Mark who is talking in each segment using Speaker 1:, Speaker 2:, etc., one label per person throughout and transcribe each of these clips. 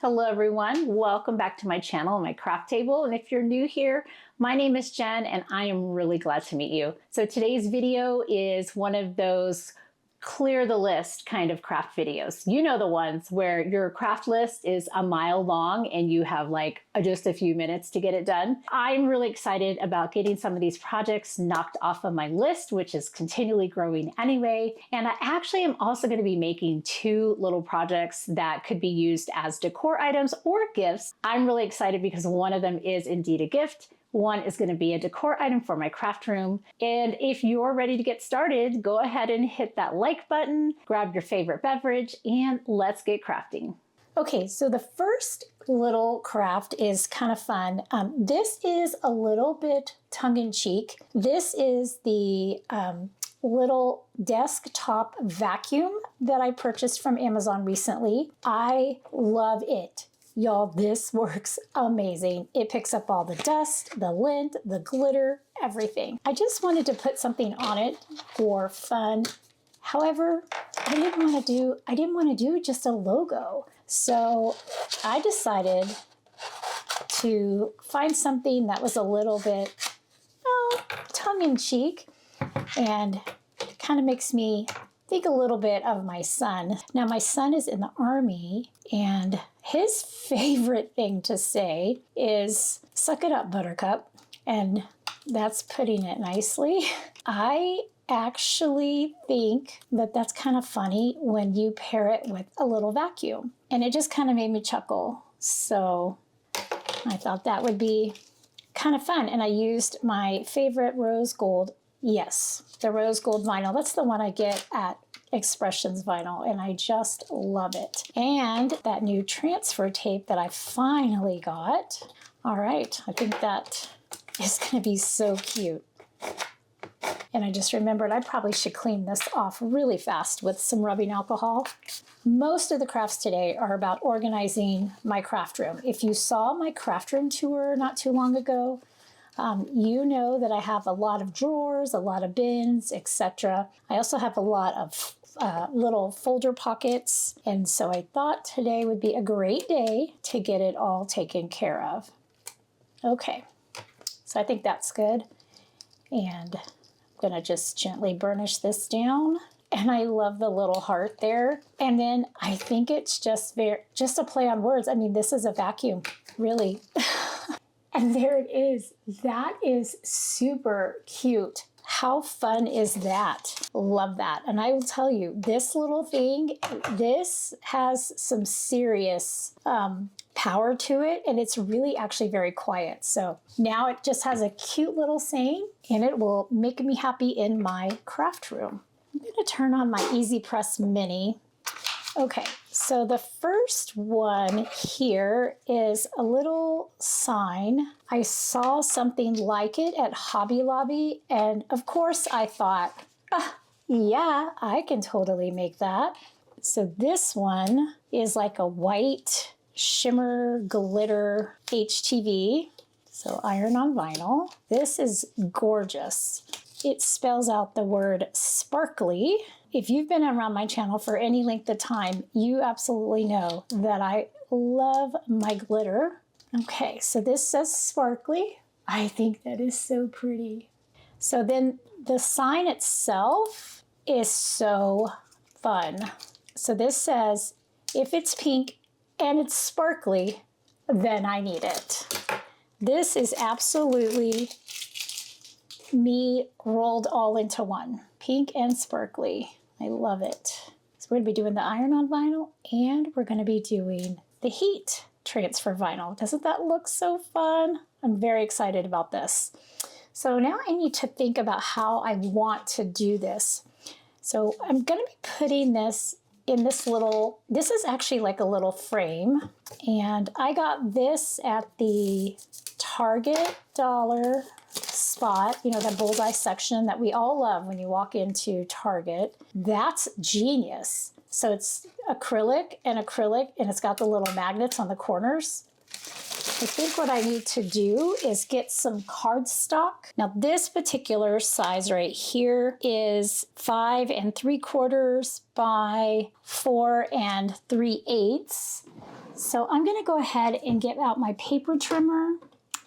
Speaker 1: Hello everyone, welcome back to my channel, my craft table. And if you're new here, my name is Jen and I am really glad to meet you. So today's video is one of those clear the list kind of craft videos. You know the ones where your craft list is a mile long and you have like just a few minutes to get it done. I'm really excited about getting some of these projects knocked off of my list, which is continually growing anyway. And I actually am also going to be making two little projects that could be used as decor items or gifts. I'm really excited because one of them is indeed a gift. One is going to be a decor item for my craft room. And if you're ready to get started, go ahead and hit that like button, grab your favorite beverage, and let's get crafting. Okay, so the first little craft is kind of fun. This is a little bit tongue-in-cheek. This is the little desktop vacuum that I purchased from Amazon recently. I love it. Y'all, this works amazing. It picks up all the dust, the lint, the glitter, everything. I just wanted to put something on it for fun. However, I didn't want to do just a logo. So I decided to find something that was a little bit tongue-in-cheek and kind of makes me think a little bit of my son. Now, my son is in the Army, and his favorite thing to say is, "Suck it up, Buttercup," and that's putting it nicely. I actually think that that's kind of funny when you pair it with a little vacuum, and it just kind of made me chuckle. So I thought that would be kind of fun, and I used my favorite rose gold. Yes, the rose gold vinyl. That's the one I get at Expressions Vinyl, and I just love it. And that new transfer tape that I finally got. All right, I think that is going to be so cute. And I just remembered I probably should clean this off really fast with some rubbing alcohol. Most of the crafts today are about organizing my craft room. If you saw my craft room tour not too long ago, you know that I have a lot of drawers, a lot of bins, etc. I also have a lot of little folder pockets, and so I thought today would be a great day to get it all taken care of. Okay, so I think that's good, and I'm going to just gently burnish this down. And I love the little heart there. And then I think it's just a play on words. I mean, this is a vacuum, really. And there it is. That is super cute. How fun is that? Love that. And I will tell you, this little thing, this has some serious power to it, and it's really actually very quiet. So now it just has a cute little saying, and it will make me happy in my craft room. I'm going to turn on my Easy Press Mini. Okay, so the first one here is a little sign. I saw something like it at Hobby Lobby, and of course I thought, yeah, I can totally make that. So this one is like a white shimmer glitter HTV, so iron on vinyl. This is gorgeous. It spells out the word sparkly. If you've been around my channel for any length of time, you absolutely know that I love my glitter. Okay, so this says sparkly. I think that is so pretty. So then the sign itself is so fun. So this says, if it's pink and it's sparkly, then I need it. This is absolutely me rolled all into one. Pink and sparkly. I love it. So we're going to be doing the iron on vinyl, and we're going to be doing the heat transfer vinyl. Doesn't that look so fun? I'm very excited about this. So now I need to think about how I want to do this. So I'm going to be putting this in this little, this is actually like a little frame, and I got this at the Target dollar spot, you know, that bullseye section that we all love when you walk into Target. That's genius. So it's acrylic, and it's got the little magnets on the corners. I think what I need to do is get some cardstock. Now this particular size right here is 5 3/4 by 4 3/8. So I'm gonna go ahead and get out my paper trimmer,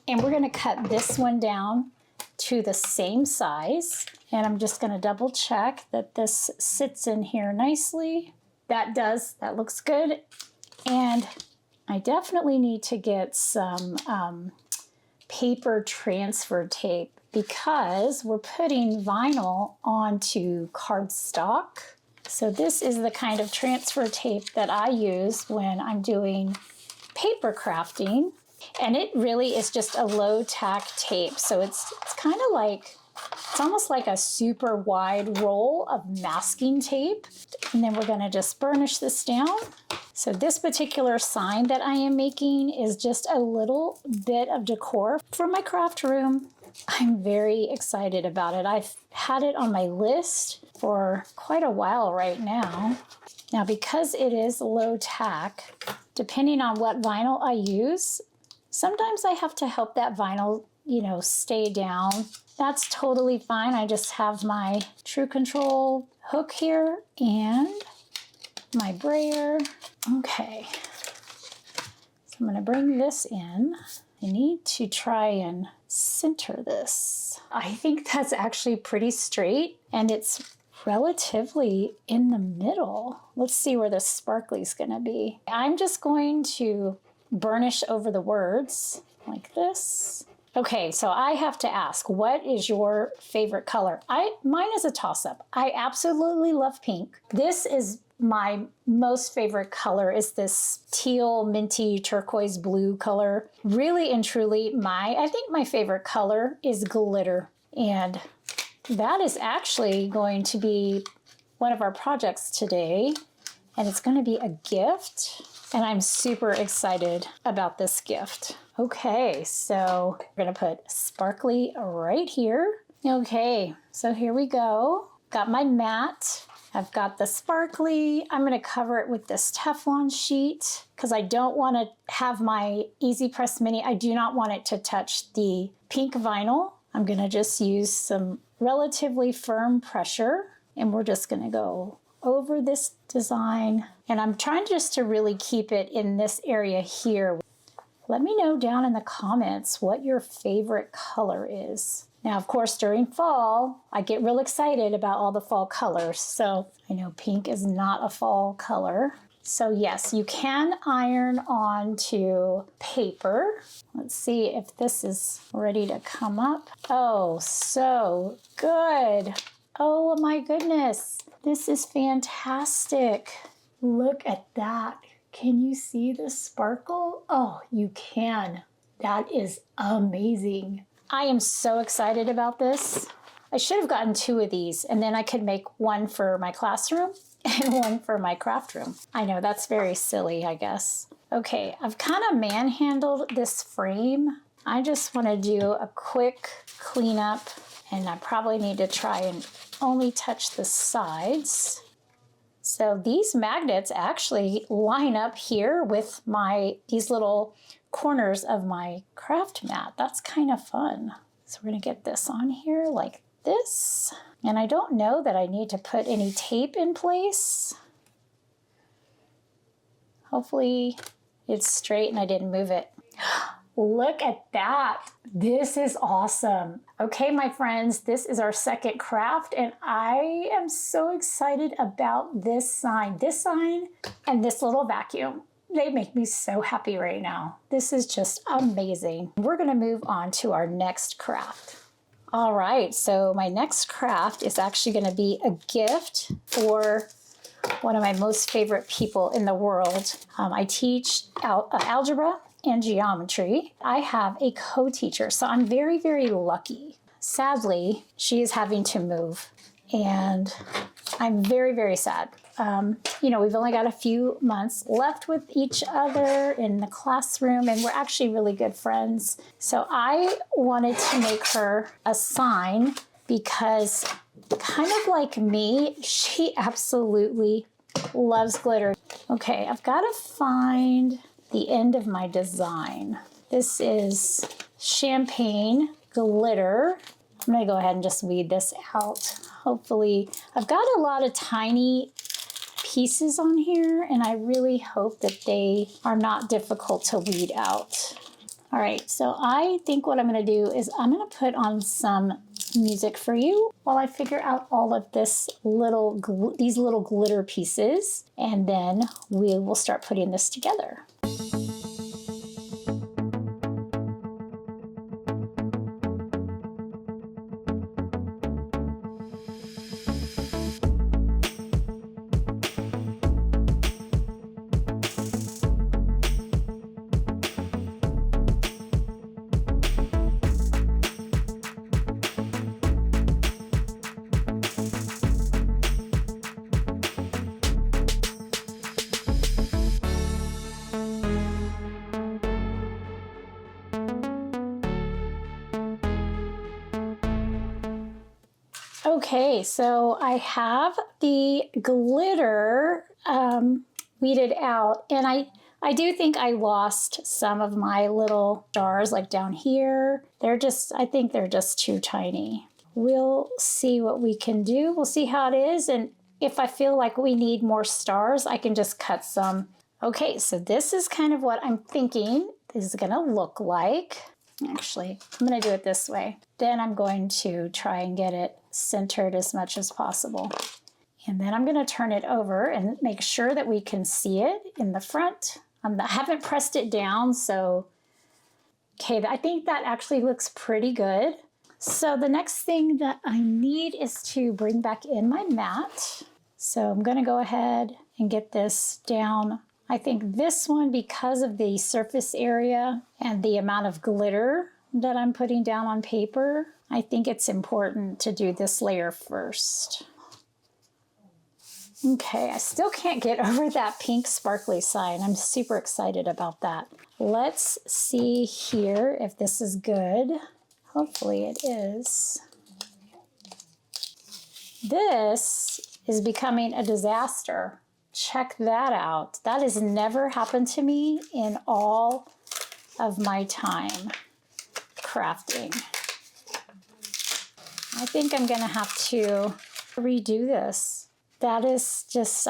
Speaker 1: and we're gonna cut this one down to the same size. And I'm just gonna double check that this sits in here nicely. That does, that looks good. And I definitely need to get some paper transfer tape because we're putting vinyl onto cardstock. So this is the kind of transfer tape that I use when I'm doing paper crafting. And it really is just a low tack tape. So it's kind of like, it's almost like a super wide roll of masking tape. And then we're gonna just burnish this down. So this particular sign that I am making is just a little bit of decor for my craft room. I'm very excited about it. I've had it on my list for quite a while right now. Now, because it is low tack, depending on what vinyl I use, sometimes I have to help that vinyl, stay down. That's totally fine. I just have my True Control hook here and my brayer. Okay, so I'm going to bring this in. I need to try and center this. I think that's actually pretty straight and it's relatively in the middle. Let's see where the sparkly's going to be. I'm just going to burnish over the words like this. Okay, so I have to ask, what is your favorite color? Mine is a toss-up. I absolutely love pink. This is my most favorite color, is this teal, minty, turquoise blue color. Really and truly, I think my favorite color is glitter. And that is actually going to be one of our projects today. And it's going to be a gift. And I'm super excited about this gift. Okay, so we're going to put sparkly right here. Okay, so here we go. Got my mat. I've got the sparkly. I'm going to cover it with this Teflon sheet because I don't want to have my Easy Press Mini. I do not want it to touch the pink vinyl. I'm going to just use some relatively firm pressure, and we're just going to go over this design. And I'm trying just to really keep it in this area here. Let me know down in the comments what your favorite color is. Now, of course, during fall, I get real excited about all the fall colors. So I know pink is not a fall color. So yes, you can iron onto paper. Let's see if this is ready to come up. Oh, so good. Oh my goodness. This is fantastic. Look at that. Can you see the sparkle? Oh, you can. That is amazing. I am so excited about this. I should have gotten 2 of these, and then I could make one for my classroom and one for my craft room. I know that's very silly, I guess. Okay, I've kind of manhandled this frame. I just want to do a quick cleanup, and I probably need to try and only touch the sides. So these magnets actually line up here with these little corners of my craft mat. That's kind of fun. So we're going to get this on here like this. And I don't know that I need to put any tape in place. Hopefully it's straight and I didn't move it. Look at that. This is awesome. Okay, my friends, this is our second craft, and I am so excited about this sign and this little vacuum. They make me so happy right now. This is just amazing. We're gonna move on to our next craft. All right, so my next craft is actually gonna be a gift for one of my most favorite people in the world. I teach algebra and geometry. I have a co-teacher, so I'm very, very lucky. Sadly, she is having to move, and I'm very, very sad. We've only got a few months left with each other in the classroom, and we're actually really good friends. So I wanted to make her a sign because, kind of like me, she absolutely loves glitter. Okay, I've got to find the end of my design. This is champagne glitter. I'm gonna go ahead and just weed this out. Hopefully, I've got a lot of tiny pieces on here, and I really hope that they are not difficult to weed out. All right, so I think what I'm gonna do is I'm gonna put on some music for you while I figure out all of these little glitter pieces, and then we will start putting this together. Okay, so I have the glitter weeded out, and I do think I lost some of my little stars like down here. I think they're just too tiny. We'll see what we can do. We'll see how it is, and if I feel like we need more stars, I can just cut some. Okay, so this is kind of what I'm thinking this is gonna look like. Actually, I'm gonna do it this way. Then I'm going to try and get it centered as much as possible. And then I'm gonna turn it over and make sure that we can see it in the front. I haven't pressed it down, so, okay, I think that actually looks pretty good. So the next thing that I need is to bring back in my mat. So I'm gonna go ahead and get this down. I think this one, because of the surface area and the amount of glitter that I'm putting down on paper, I think it's important to do this layer first. Okay, I still can't get over that pink sparkly sign. I'm super excited about that. Let's see here if this is good. Hopefully it is. This is becoming a disaster. Check that out. That has never happened to me in all of my time crafting. I think I'm gonna have to redo this. That is just,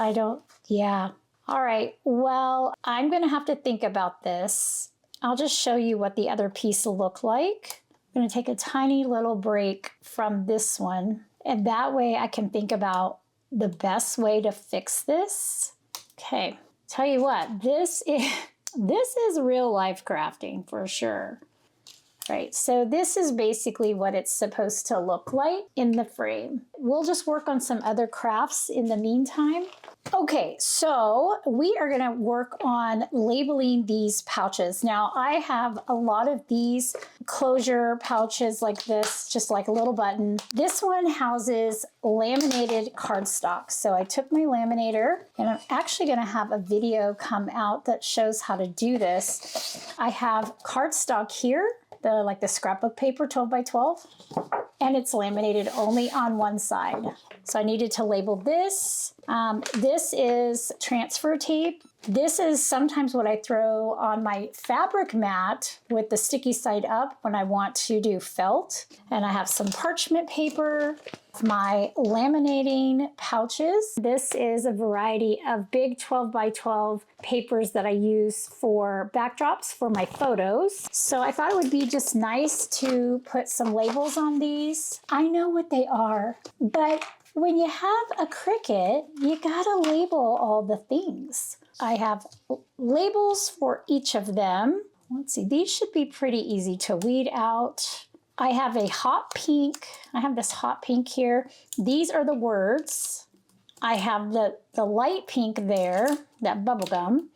Speaker 1: yeah. All right, well, I'm gonna have to think about this. I'll just show you what the other piece will look like. I'm gonna take a tiny little break from this one, and that way I can think about the best way to fix this. Okay, tell you what, this is real life crafting for sure. Right, so this is basically what it's supposed to look like in the frame. We'll just work on some other crafts in the meantime. Okay, so we are gonna work on labeling these pouches. Now, I have a lot of these closure pouches like this, just like a little button. This one houses laminated cardstock. So I took my laminator, and I'm actually gonna have a video come out that shows how to do this. I have cardstock here, like the scrapbook paper, 12 by 12, and it's laminated only on one side. So I needed to label this. This is transfer tape. This is sometimes what I throw on my fabric mat with the sticky side up when I want to do felt. And I have some parchment paper, my laminating pouches. This is a variety of big 12 by 12 papers that I use for backdrops for my photos. So I thought it would be just nice to put some labels on these. I know what they are, but when you have a Cricut, you gotta label all the things. I have labels for each of them. Let's see, these should be pretty easy to weed out. I have a hot pink. I have this hot pink here. These are the words. I have the light pink there, that bubblegum.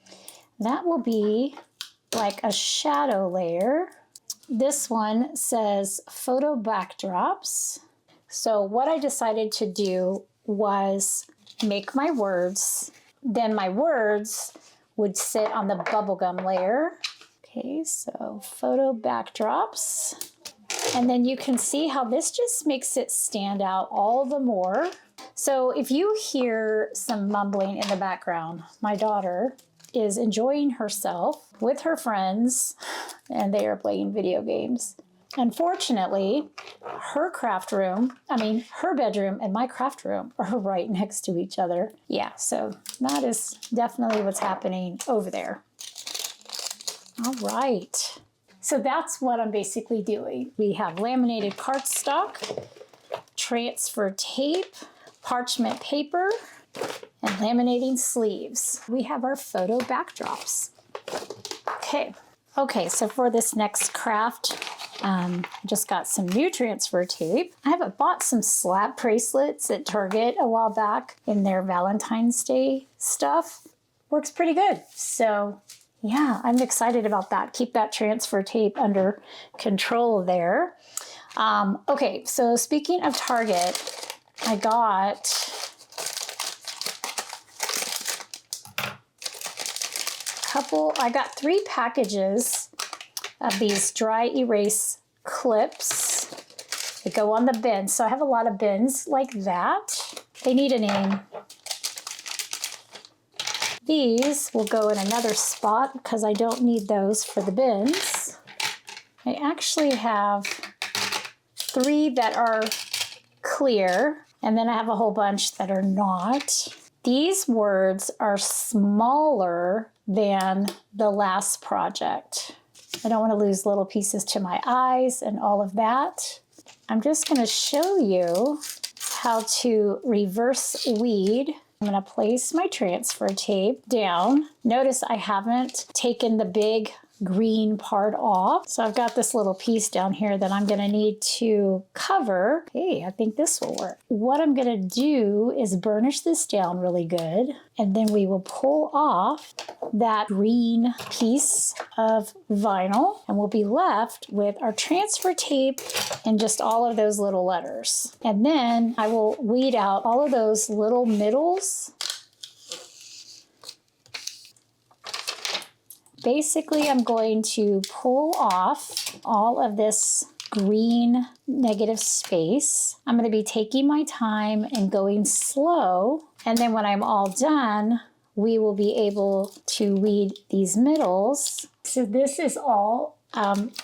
Speaker 1: That will be like a shadow layer. This one says photo backdrops. So what I decided to do was make my words. Then my words would sit on the bubblegum layer. Okay, so photo backdrops. And then you can see how this just makes it stand out all the more. So if you hear some mumbling in the background, my daughter is enjoying herself with her friends, and they are playing video games. Unfortunately, her bedroom and my craft room are right next to each other. Yeah, so that is definitely what's happening over there. All right. So that's what I'm basically doing. We have laminated cardstock, transfer tape, parchment paper, and laminating sleeves. We have our photo backdrops. Okay, so for this next craft, I just got some new transfer tape. I have bought some slab bracelets at Target a while back in their Valentine's Day stuff. Works pretty good. So yeah, I'm excited about that. Keep that transfer tape under control there. Okay, so speaking of Target, I got three packages of these dry erase clips that go on the bins. So I have a lot of bins like that. They need a name. These will go in another spot because I don't need those for the bins. I actually have 3 that are clear, and then I have a whole bunch that are not. These words are smaller than the last project. I don't want to lose little pieces to my eyes and all of that. I'm just going to show you how to reverse weed. I'm going to place my transfer tape down. Notice I haven't taken the big green part off. So I've got this little piece down here that I'm going to need to cover. Hey, I think this will work. What I'm going to do is burnish this down really good, and then we will pull off that green piece of vinyl, and we'll be left with our transfer tape and just all of those little letters. And then I will weed out all of those little middles. Basically, I'm going to pull off all of this green negative space. I'm going to be taking my time and going slow. And then when I'm all done, we will be able to weed these middles. So this is all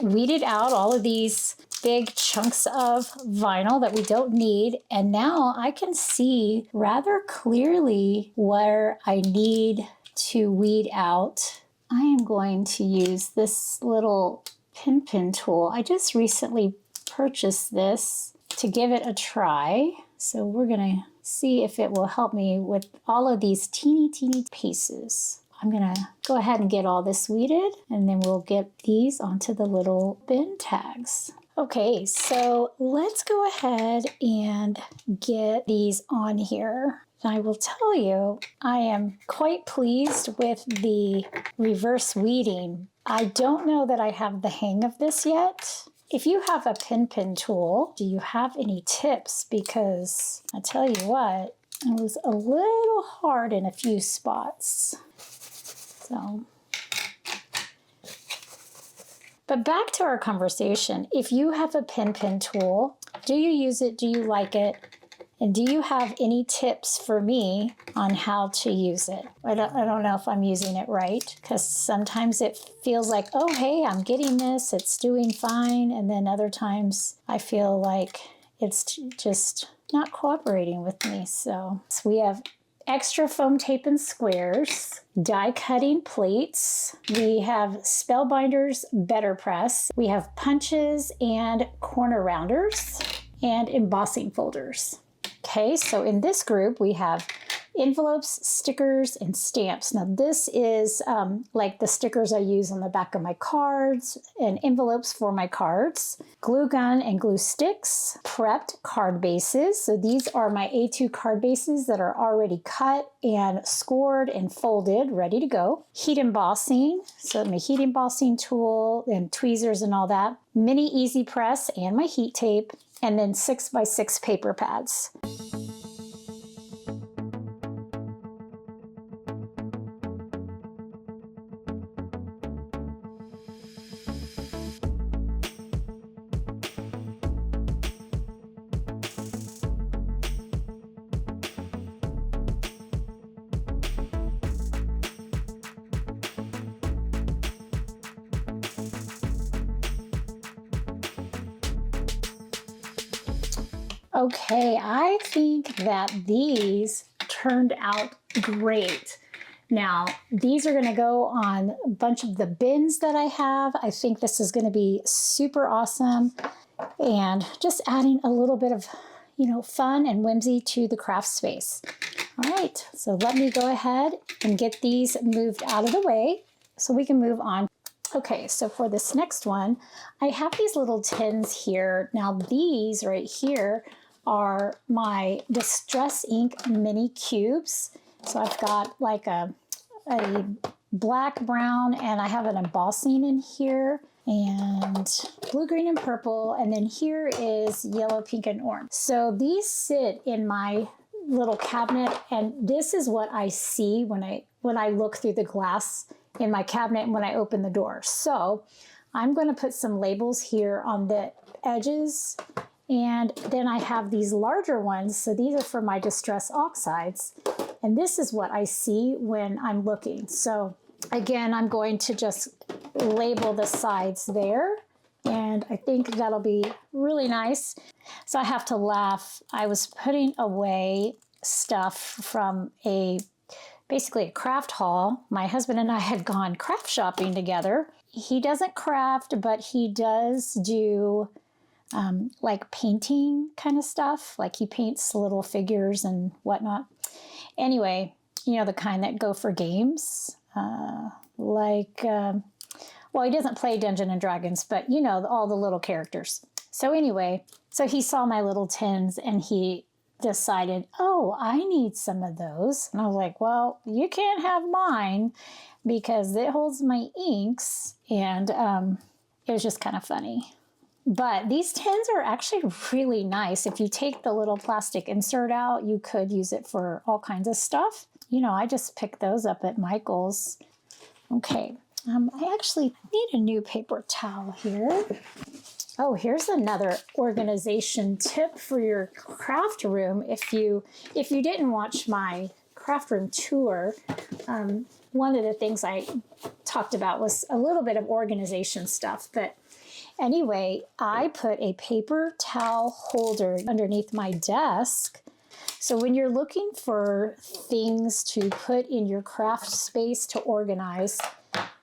Speaker 1: weeded out, all of these big chunks of vinyl that we don't need. And now I can see rather clearly where I need to weed out. I am going to use this little pin tool. I just recently purchased this to give it a try. So we're going to see if it will help me with all of these teeny pieces. I'm going to go ahead and get all this weeded, and then we'll get these onto the little bin tags. Okay, so let's go ahead and get these on here. I will tell you, I am quite pleased with the reverse weeding. I don't know that I have the hang of this yet. If you have a pin tool, do you have any tips? Because I tell you what, it was a little hard in a few spots. But back to our conversation. If you have a pin tool, do you use it? Do you like it? And do you have any tips for me on how to use it? I don't know if I'm using it right, because sometimes it feels like, oh, hey, I'm getting this, it's doing fine. And then other times I feel like it's just not cooperating with me. So we have extra foam tape in squares, die cutting plates, we have Spellbinders Better Press, we have punches and corner rounders, and embossing folders. Okay, so in this group, we have envelopes, stickers, and stamps. Now this is like the stickers I use on the back of my cards, and envelopes for my cards, glue gun and glue sticks, prepped card bases. So these are my A2 card bases that are already cut and scored and folded, ready to go. Heat embossing, so my heat embossing tool and tweezers and all that. Mini easy press and my heat tape, and then 6x6 paper pads. Okay, I think that these turned out great. Now, these are going to go on a bunch of the bins that I have. I think this is going to be super awesome and just adding a little bit of, fun and whimsy to the craft space. All right, so let me go ahead and get these moved out of the way so we can move on. Okay, so for this next one, I have these little tins here. Now these right here are my Distress Ink mini cubes. So I've got like a black, brown, and I have an embossing in here, and blue, green, and purple, and then here is yellow, pink, and orange. So these sit in my little cabinet, and this is what I see when I look through the glass in my cabinet and when I open the door. So I'm going to put some labels here on the edges, and then I have these larger ones. So these are for my distress oxides, and this is what I see when I'm looking. So again, I'm going to just label the sides there, and I think that'll be really nice. So I have to laugh. I was putting away stuff from basically a craft haul. My husband and I had gone craft shopping together. He doesn't craft, but he does do like painting kind of stuff. Like he paints little figures and whatnot. Anyway, the kind that go for games. Well, he doesn't play Dungeons and Dragons, but all the little characters. So anyway, so he saw my little tins and he decided, oh, I need some of those. And I was like, well, you can't have mine because it holds my inks. And it was just kind of funny. But these tins are actually really nice. If you take the little plastic insert out, you could use it for all kinds of stuff. I just picked those up at Michael's. Okay, I actually need a new paper towel here. Oh, here's another organization tip for your craft room. If you didn't watch my craft room tour, one of the things I talked about was a little bit of organization stuff. But anyway, I put a paper towel holder underneath my desk. So when you're looking for things to put in your craft space to organize,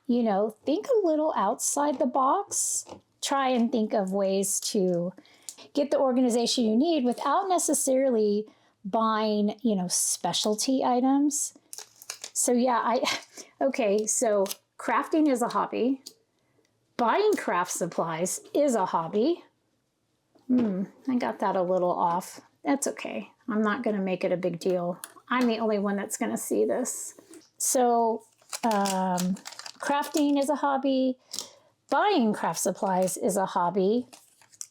Speaker 1: think a little outside the box. Try and think of ways to get the organization you need without necessarily buying, specialty items. So yeah, so crafting is a hobby. Buying craft supplies is a hobby. I got that a little off. That's okay. I'm not going to make it a big deal. I'm the only one that's going to see this. So crafting is a hobby. Buying craft supplies is a hobby.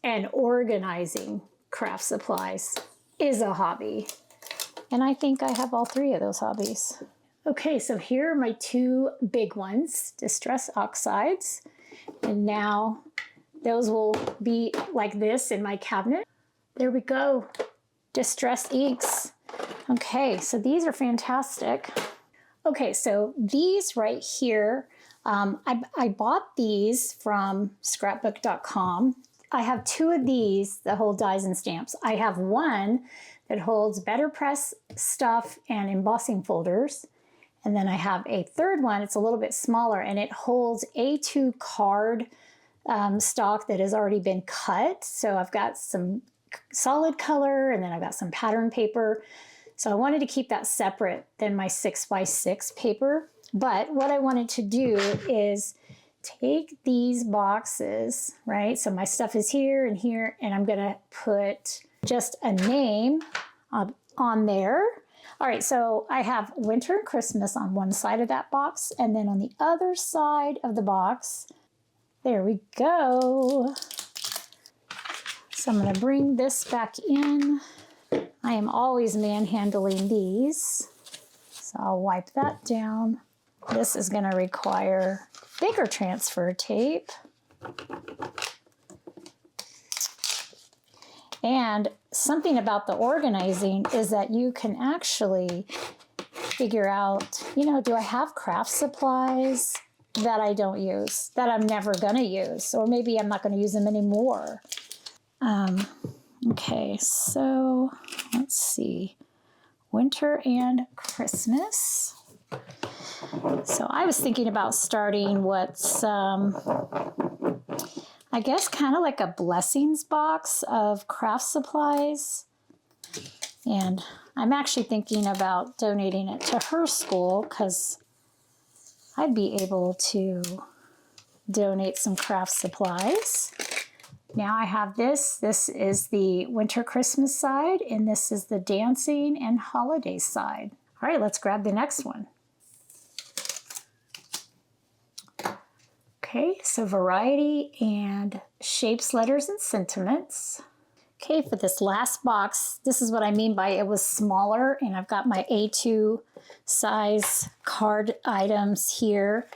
Speaker 1: And organizing craft supplies is a hobby. And I think I have all three of those hobbies. Okay, so here are my two big ones, Distress Oxides. And now those will be like this in my cabinet. There we go. Distress inks. Okay, so these are fantastic. Okay, so these right here, I bought these from scrapbook.com. I have two of these that hold dies and stamps. I have one that holds better press stuff and embossing folders. And then I have a third one, it's a little bit smaller, and it holds A2 card stock that has already been cut. So I've got some solid color, and then I've got some pattern paper. So I wanted to keep that separate than my 6x6 paper. But what I wanted to do is take these boxes, right? So my stuff is here, and I'm gonna put just a name on there. All right, so I have winter and Christmas on one side of that box, and then on the other side of the box, there we go. So I'm gonna bring this back in. I am always manhandling these, so I'll wipe that down. This is gonna require bigger transfer tape. And something about the organizing is that you can actually figure out, do I have craft supplies that I don't use, that I'm never gonna use, or maybe I'm not gonna use them anymore. Okay, so let's see. Winter and Christmas. So I was thinking about starting what's, I guess kind of like a blessings box of craft supplies. And I'm actually thinking about donating it to her school because I'd be able to donate some craft supplies. Now I have this. This is the winter Christmas side, and this is the dancing and holiday side. All right, let's grab the next one. Okay, so variety and shapes, letters, and sentiments. Okay, for this last box, this is what I mean by it was smaller, and I've got my A2 size card items here.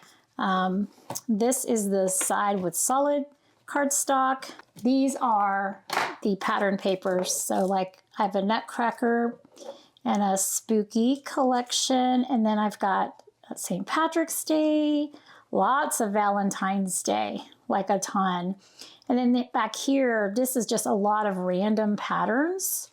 Speaker 1: This is the side with solid cardstock. These are the pattern papers. So like I have a Nutcracker and a spooky collection, and then I've got St. Patrick's Day, lots of Valentine's Day, like a ton. And then back here, this is just a lot of random patterns.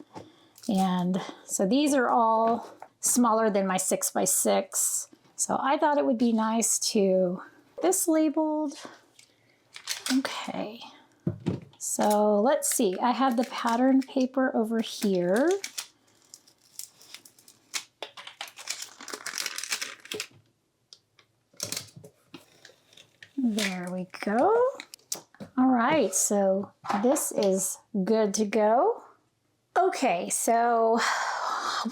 Speaker 1: And so these are all smaller than my 6x6. So I thought it would be nice to this labeled. Okay, so let's see. I have the pattern paper over here. There we go. All right, so this is good to go. Okay, so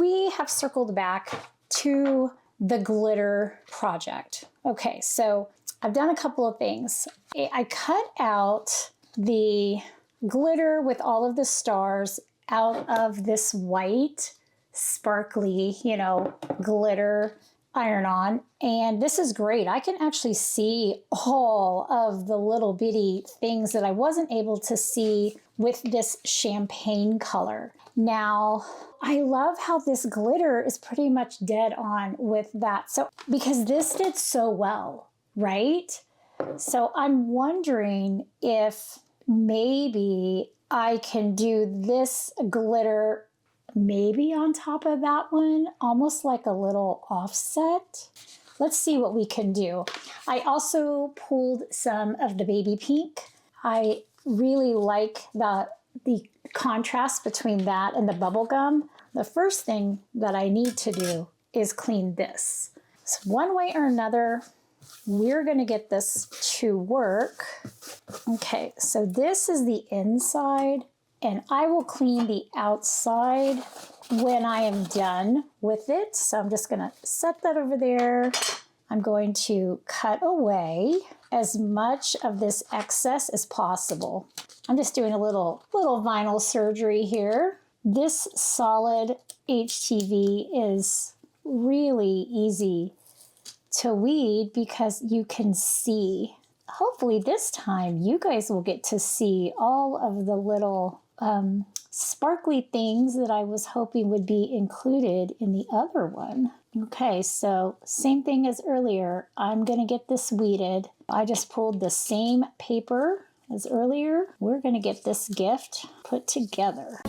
Speaker 1: we have circled back to the glitter project. Okay, so I've done a couple of things. I cut out the glitter with all of the stars out of this white, sparkly, glitter iron-on. And this is great. I can actually see all of the little bitty things that I wasn't able to see with this champagne color. Now, I love how this glitter is pretty much dead on with that. So, because this did so well, right? So I'm wondering if maybe I can do this glitter maybe on top of that one, almost like a little offset. Let's see what we can do. I also pulled some of the baby pink. I really like the contrast between that and the bubble gum. The first thing that I need to do is clean this. So one way or another, we're going to get this to work. Okay, so this is the inside, and I will clean the outside when I am done with it. So I'm just going to set that over there. I'm going to cut away as much of this excess as possible. I'm just doing a little vinyl surgery here. This solid HTV is really easy to weed because you can see. Hopefully this time you guys will get to see all of the little sparkly things that I was hoping would be included in the other one. Okay, so same thing as earlier. I'm going to get this weeded. I just pulled the same paper as earlier. We're going to get this gift put together.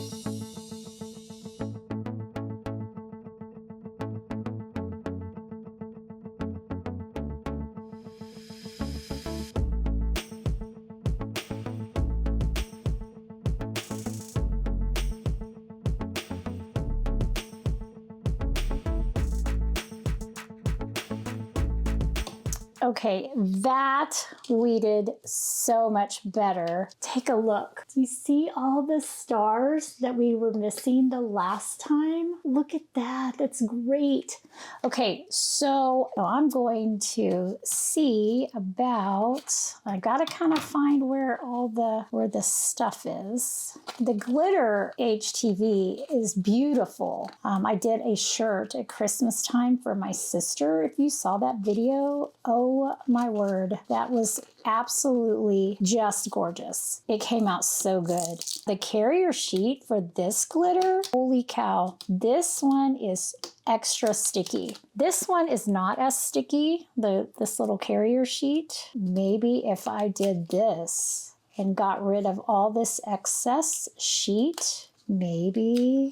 Speaker 1: Okay, that weeded so much better. Take a look. Do you see all the stars that we were missing the last time? Look at that. That's great. Okay, so I'm going to see about, I gotta kind of find where the stuff is. The glitter HTV is beautiful. I did a shirt at Christmas time for my sister. If you saw that video, oh my word, that was absolutely just gorgeous. It came out so good. The carrier sheet for this glitter, holy cow, this one is extra sticky. This one is not as sticky, this little carrier sheet. Maybe if I did this and got rid of all this excess sheet, maybe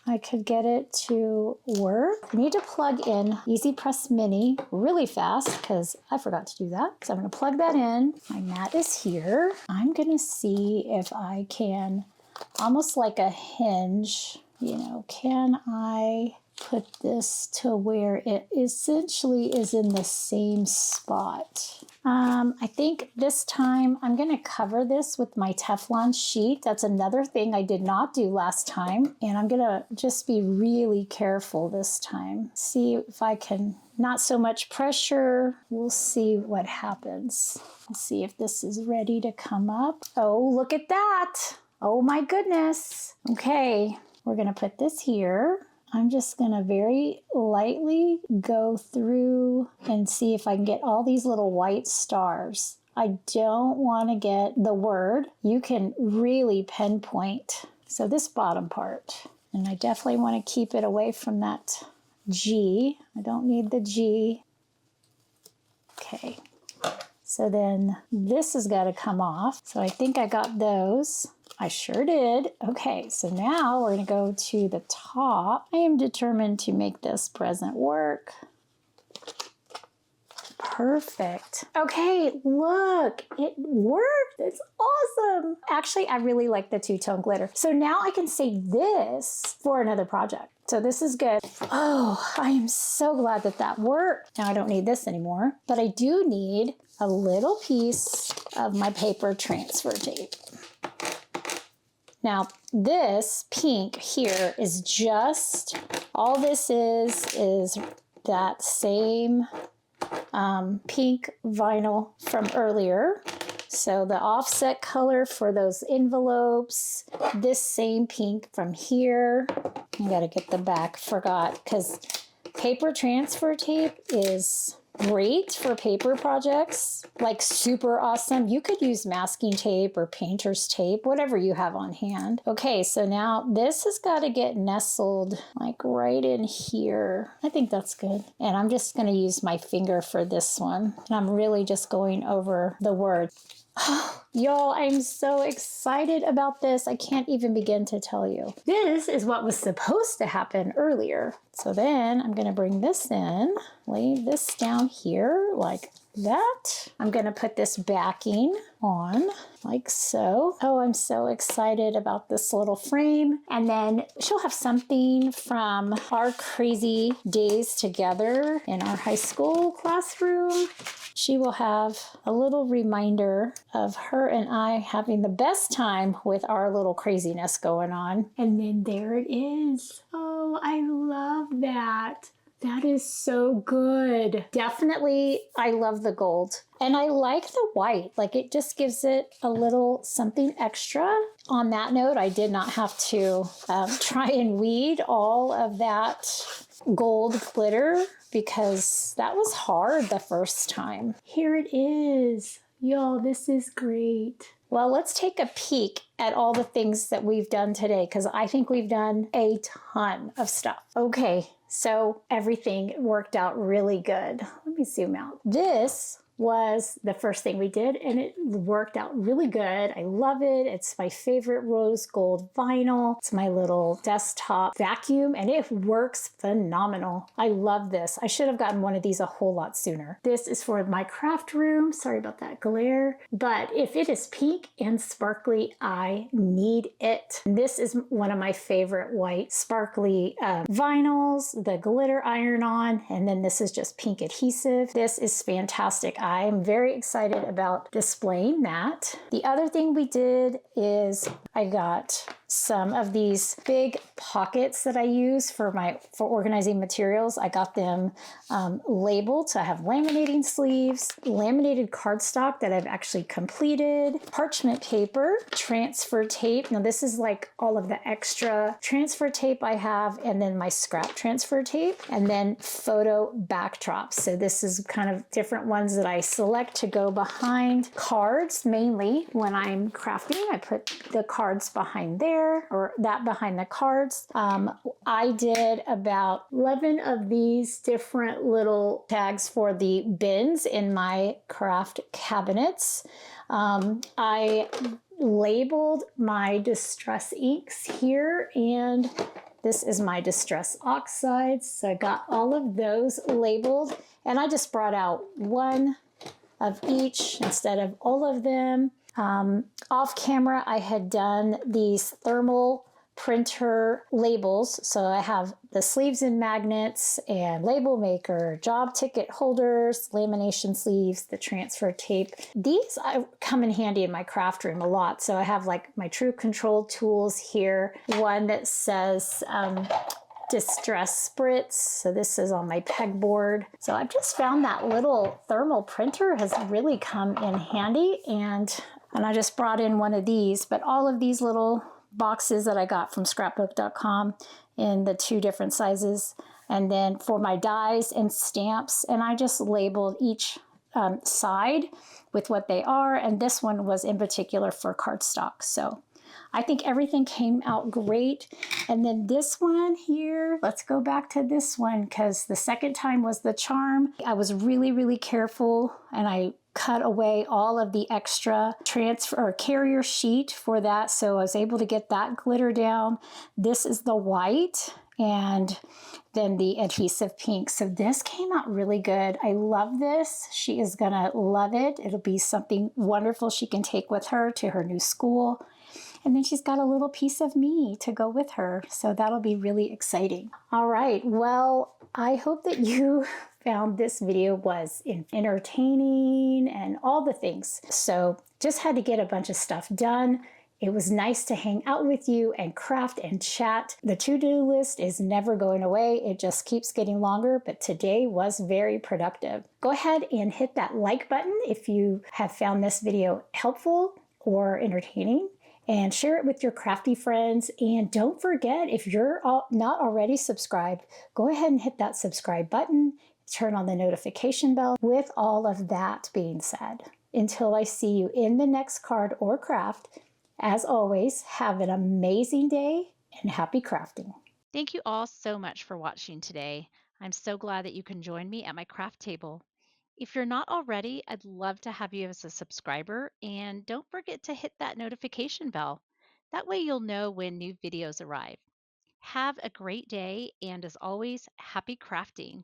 Speaker 1: I could get it to work. I need to plug in Easy Press Mini really fast because I forgot to do that. So I'm going to plug that in. My mat is here. I'm going to see if I can, almost like a hinge, you know, can I put this to where it essentially is in the same spot. I think this time I'm going to cover this with my Teflon sheet. That's another thing I did not do last time. And I'm going to just be really careful this time. See if I can, not so much pressure. We'll see what happens. Let's see if this is ready to come up. Oh, look at that. Oh my goodness. Okay, we're going to put this here. I'm just going to very lightly go through and see if I can get all these little white stars. I don't want to get the word. You can really pinpoint. So this bottom part, and I definitely want to keep it away from that G. I don't need the G. Okay. So then this has got to come off. So I think I got those. I sure did. Okay, so now we're going to go to the top. I am determined to make this present work. Perfect. Okay, look, it worked. It's awesome. Actually, I really like the two-tone glitter. So now I can save this for another project. So this is good. Oh, I am so glad that that worked. Now I don't need this anymore, but I do need a little piece of my paper transfer tape. Now, this pink here is just, all this is that same pink vinyl from earlier. So the offset color for those envelopes, this same pink from here. I gotta get the back, forgot, because paper transfer tape is great for paper projects, like super awesome. You could use masking tape or painter's tape, whatever you have on hand. Okay, so now this has got to get nestled like right in here. I think that's good. And I'm just going to use my finger for this one. And I'm really just going over the word. Y'all, I'm so excited about this. I can't even begin to tell you. This is what was supposed to happen earlier. So then I'm going to bring this in, lay this down here like that. I'm going to put this backing on like so. Oh, I'm so excited about this little frame. And then she'll have something from our crazy days together in our high school classroom. She will have a little reminder of her and I having the best time with our little craziness going on. And then there it is. Oh, I love that. That is so good. Definitely, I love the gold. And I like the white. Like, it just gives it a little something extra. On that note, I did not have to try and weed all of that gold glitter because that was hard the first time. Here it is. Y'all, this is great. Well, let's take a peek at all the things that we've done today because I think we've done a ton of stuff. Okay, so everything worked out really good. Let me zoom out. This was the first thing we did and it worked out really good. I love it. It's my favorite rose gold vinyl. It's my little desktop vacuum and it works phenomenal. I love this. I should have gotten one of these a whole lot sooner. This is for my craft room. Sorry about that glare. But if it is pink and sparkly, I need it. This is one of my favorite white sparkly vinyls, the glitter iron-on, and then this is just pink adhesive. This is fantastic. I am very excited about displaying that. The other thing we did is I got some of these big pockets that I use for organizing materials. I got them labeled. So I have laminating sleeves, laminated cardstock that I've actually completed, parchment paper, transfer tape. Now this is like all of the extra transfer tape I have, and then my scrap transfer tape, and then photo backdrops. So this is kind of different ones that I select to go behind cards. Mainly when I'm crafting, I put the cards behind there, or that behind the cards. I did about 11 of these different little tags for the bins in my craft cabinets. I labeled my distress inks here, and this is my distress oxides. So I got all of those labeled, and I just brought out one of each instead of all of them. Off camera, I had done these thermal printer labels. So I have the sleeves and magnets and label maker, job ticket holders, lamination sleeves, the transfer tape. These come in handy in my craft room a lot. So I have like my True Control tools here. One that says distress spritz. So this is on my pegboard. So I've just found that little thermal printer has really come in handy, and I just brought in one of these, but all of these little boxes that I got from scrapbook.com in the 2 different sizes. And then for my dies and stamps, and I just labeled each side with what they are. And this one was in particular for cardstock. So I think everything came out great. And then this one here, let's go back to this one because the second time was the charm. I was really, really careful, and I cut away all of the extra transfer or carrier sheet for that. So I was able to get that glitter down. This is the white, and then the adhesive pink. So this came out really good. I love this. She is gonna love it. It'll be something wonderful she can take with her to her new school. And then she's got a little piece of me to go with her. So that'll be really exciting. All right, well, I hope that you found this video was entertaining and all the things. So just had to get a bunch of stuff done. It was nice to hang out with you and craft and chat. The to-do list is never going away. It just keeps getting longer, but today was very productive. Go ahead and hit that like button if you have found this video helpful or entertaining, and share it with your crafty friends. And don't forget, if you're not already subscribed, go ahead and hit that subscribe button, turn on the notification bell. With all of that being said, until I see you in the next card or craft, as always, have an amazing day and happy crafting.
Speaker 2: Thank you all so much for watching today. I'm so glad that you can join me at my craft table. If you're not already, I'd love to have you as a subscriber, and don't forget to hit that notification bell. That way you'll know when new videos arrive. Have a great day, and as always, happy crafting.